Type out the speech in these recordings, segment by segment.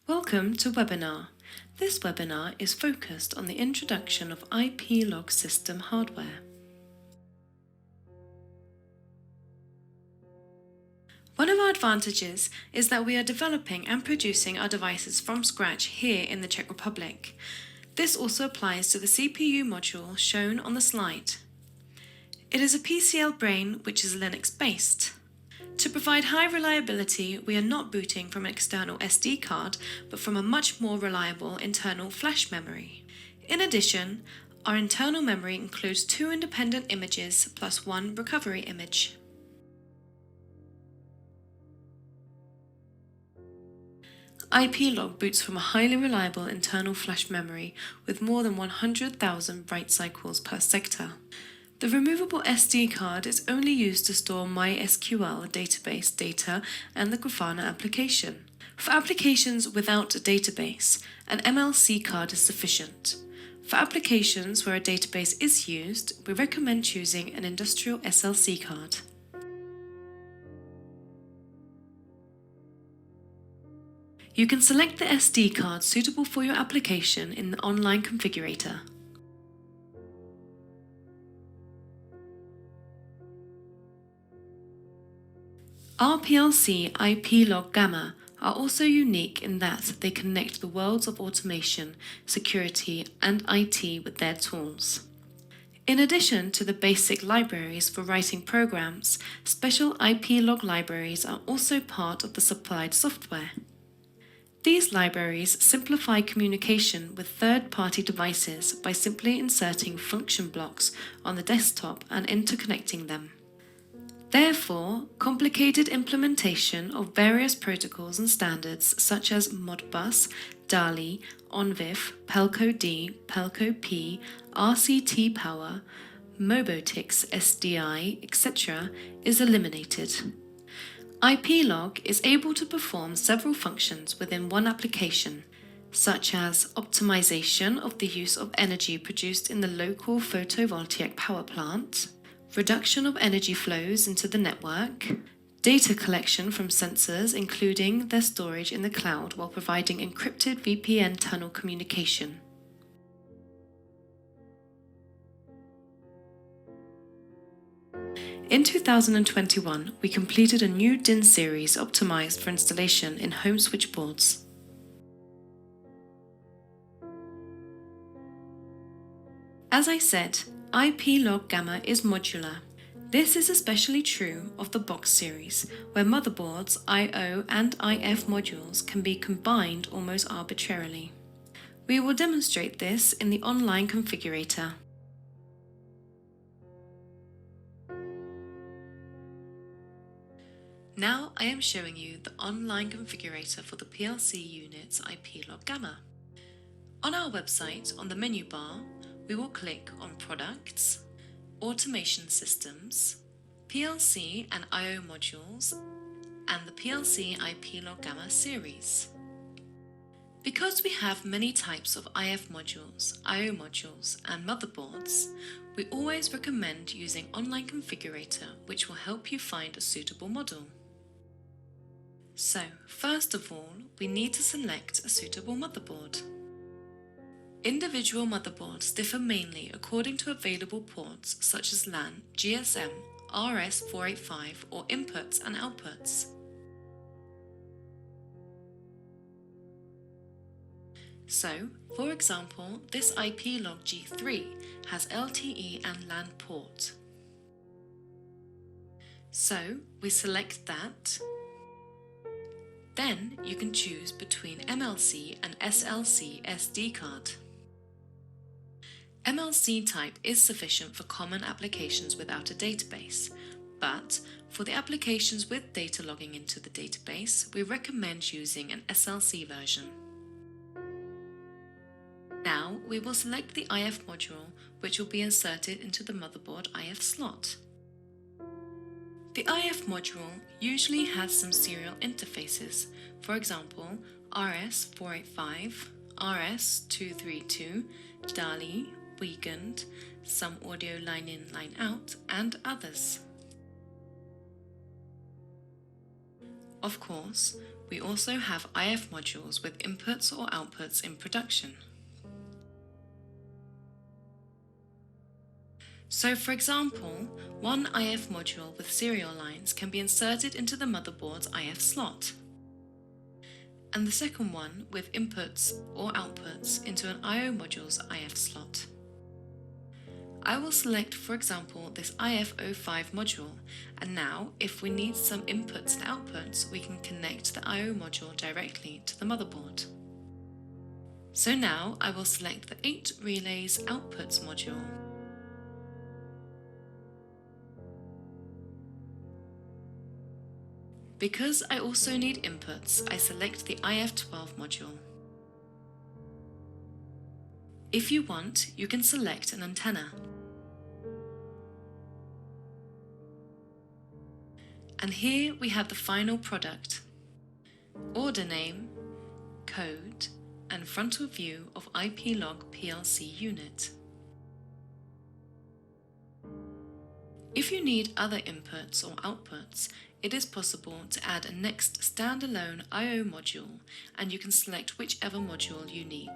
Welcome to webinar. This webinar is focused on the introduction of IPLOG system hardware. One of our advantages is that we are developing and producing our devices from scratch here in the Czech Republic. This also applies to the CPU module shown on the slide. It is a PCL brain which is Linux-based. To provide high reliability, we are not booting from an external SD card, but from a much more reliable internal flash memory. In addition, our internal memory includes 2 independent images plus 1 recovery image. IPLOG boots from a highly reliable internal flash memory with more than 100,000 write cycles per sector. The removable SD card is only used to store MySQL database data and the Grafana application. For applications without a database, an MLC card is sufficient. For applications where a database is used, we recommend choosing an industrial SLC card. You can select the SD card suitable for your application in the online configurator. Our PLC IPLOG Gamma are also unique in that they connect the worlds of automation, security, and IT with their tools. In addition to the basic libraries for writing programs, special IPLOG libraries are also part of the supplied software. These libraries simplify communication with third-party devices by simply inserting function blocks on the desktop and interconnecting them. Therefore, complicated implementation of various protocols and standards such as Modbus, DALI, ONVIF, Pelco-D, Pelco-P, RCT Power, Mobotix SDI, etc. is eliminated. IPLOG is able to perform several functions within one application, such as optimization of the use of energy produced in the local photovoltaic power plant, reduction of energy flows into the network, data collection from sensors including their storage in the cloud while providing encrypted VPN tunnel communication. In 2021, we completed a new DIN series optimized for installation in home switchboards. As I said, IPLOG Gamma is modular. This is especially true of the box series, where motherboards, I/O and IF modules can be combined almost arbitrarily. We will demonstrate this in the online configurator. Now I am showing you the online configurator for the PLC unit's IPLOG Gamma. On our website, on the menu bar, we will click on Products, Automation Systems, PLC and I/O modules, and the PLC IPLOG Gamma series. Because we have many types of IF modules, I/O modules, and motherboards, we always recommend using Online Configurator, which will help you find a suitable model. So, first of all, we need to select a suitable motherboard. Individual motherboards differ mainly according to available ports such as LAN, GSM, RS485 or inputs and outputs. So, for example, this IPLOG G3 has LTE and LAN port. So, we select that. Then you can choose between MLC and SLC SD card. MLC type is sufficient for common applications without a database, but for the applications with data logging into the database, we recommend using an SLC version. Now we will select the IF module, which will be inserted into the motherboard IF slot. The IF module usually has some serial interfaces, for example RS485, RS232, DALI, Weekend, some audio line in, line out, and others. Of course, We also have IF modules with inputs or outputs in production. So for example, one IF module with serial lines can be inserted into the motherboard's IF slot, and the second one with inputs or outputs into an I/O module's IF slot. I will select, for example, this IF05 module, and now if we need some inputs and outputs, we can connect the I/O module directly to the motherboard. So now I will select the 8 relays outputs module. Because I also need inputs, I select the IF12 module. If you want, you can select an antenna. And here we have the final product: order name, code, and frontal view of IPLOG PLC unit. If you need other inputs or outputs, it is possible to add a next standalone I/O module, and you can select whichever module you need.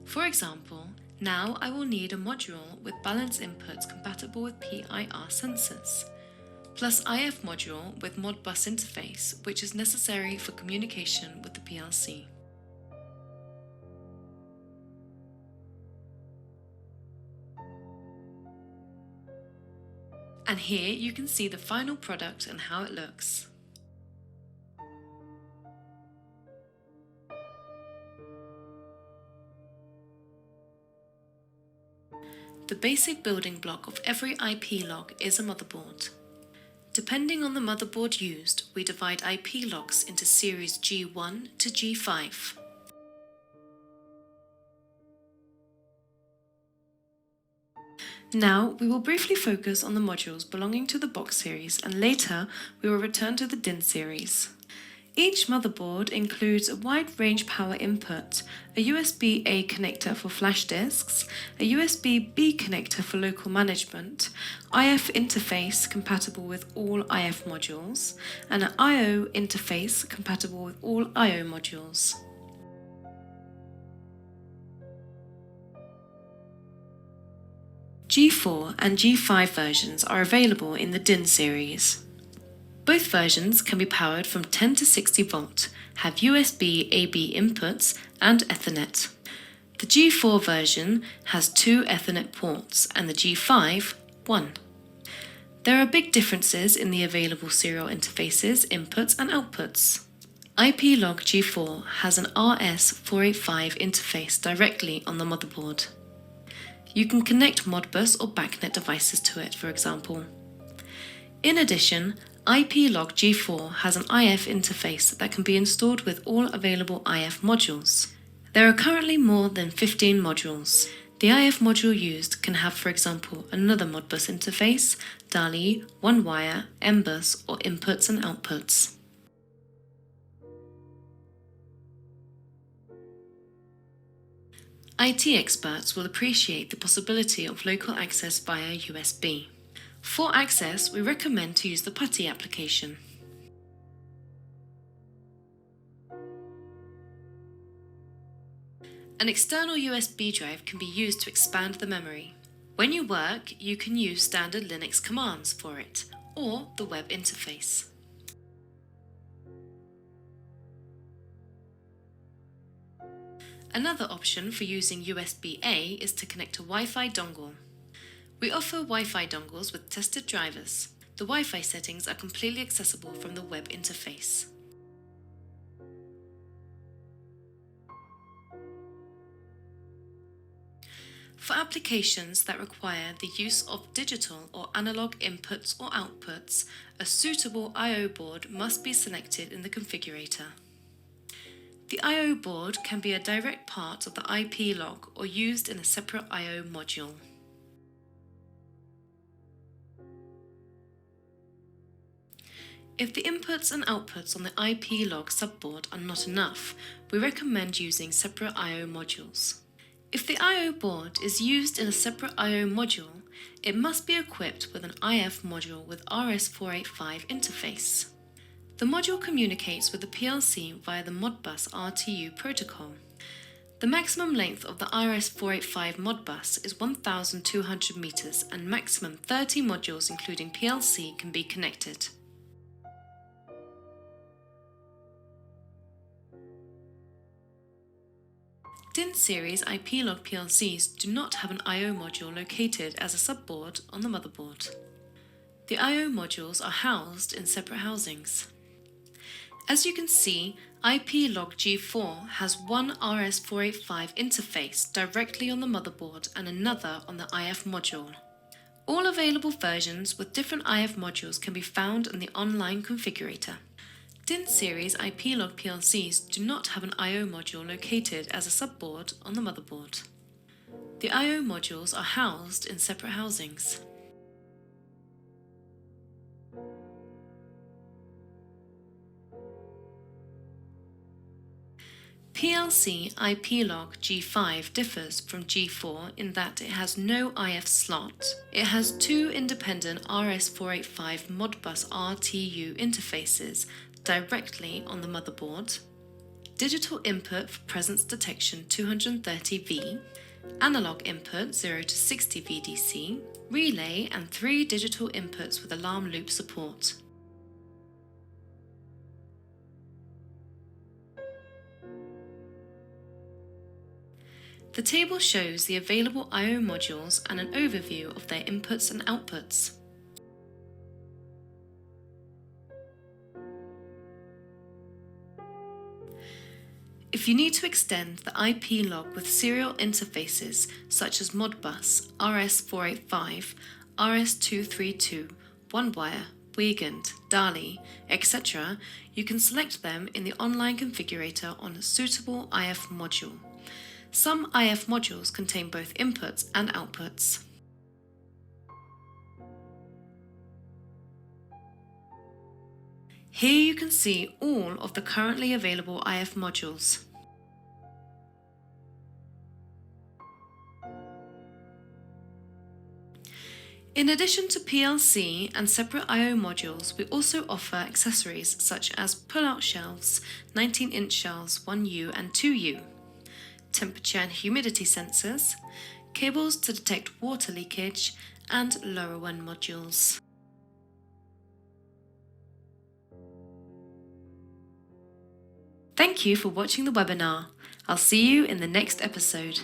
For example, now I will need a module with balance inputs compatible with PIR sensors, plus IF module with Modbus interface, which is necessary for communication with the PLC. And here you can see the final product and how it looks. The basic building block of every IPLOG is a motherboard. Depending on the motherboard used, we divide IPLOGs into series G1 to G5. Now we will briefly focus on the modules belonging to the box series, and later we will return to the DIN series. Each motherboard includes a wide range power input, a USB-A connector for flash disks, a USB-B connector for local management, IF interface compatible with all IF modules, and an I/O interface compatible with all I/O modules. G4 and G5 versions are available in the DIN series. Both versions can be powered from 10 to 60 volt, have USB AB inputs and Ethernet. The G4 version has 2 Ethernet ports and the G5, 1. There are big differences in the available serial interfaces, inputs and outputs. IPLOG G4 has an RS485 interface directly on the motherboard. You can connect Modbus or BACnet devices to it, for example. In addition, IPLOG G4 has an IF interface that can be installed with all available IF modules. There are currently more than 15 modules. The IF module used can have, for example, another Modbus interface, DALI, one wire, MBus, or inputs and outputs. IT experts will appreciate the possibility of local access via USB. For access, we recommend to use the PuTTY application. An external USB drive can be used to expand the memory. When you work, you can use standard Linux commands for it, or the web interface. Another option for using USB-A is to connect a Wi-Fi dongle. We offer Wi-Fi dongles with tested drivers. The Wi-Fi settings are completely accessible from the web interface. For applications that require the use of digital or analog inputs or outputs, a suitable I/O board must be selected in the configurator. The I/O board can be a direct part of the IPLOG or used in a separate I/O module. If the inputs and outputs on the IPLOG subboard are not enough, we recommend using separate I/O modules. If the I/O board is used in a separate I/O module, It must be equipped with an IF module with RS485 interface. The module communicates with the PLC via the Modbus RTU protocol. The maximum length of the RS485 Modbus is 1,200 meters and maximum 30 modules including PLC can be connected. DIN series IPLOG PLCs do not have an I/O module located as a subboard on the motherboard. The I/O modules are housed in separate housings. As you can see, IPLOG G4 has one RS485 interface directly on the motherboard and another on the IF module. All available versions with different IF modules can be found in the online configurator. DIN series IPLOG PLCs do not have an I/O module located as a subboard on the motherboard. The I/O modules are housed in separate housings. PLC IPLOG G5 differs from G4 in that it has no IF slot. It has two independent RS485 Modbus RTU interfaces directly on the motherboard, digital input for presence detection 230V, analog input 0 to 60 VDC, relay and 3 digital inputs with alarm loop support. The table shows the available I/O modules and an overview of their inputs and outputs. If you need to extend the IPLOG with serial interfaces such as Modbus, RS485, RS232, OneWire, Wiegand, Dali, etc., you can select them in the online configurator on a suitable IF module. Some IF modules contain both inputs and outputs. Here you can see all of the currently available IF modules. In addition to PLC and separate I/O modules, we also offer accessories such as pull-out shelves, 19-inch shelves 1U and 2U, temperature and humidity sensors, cables to detect water leakage, and LoRaWAN modules. Thank you for watching the webinar. I'll see you in the next episode.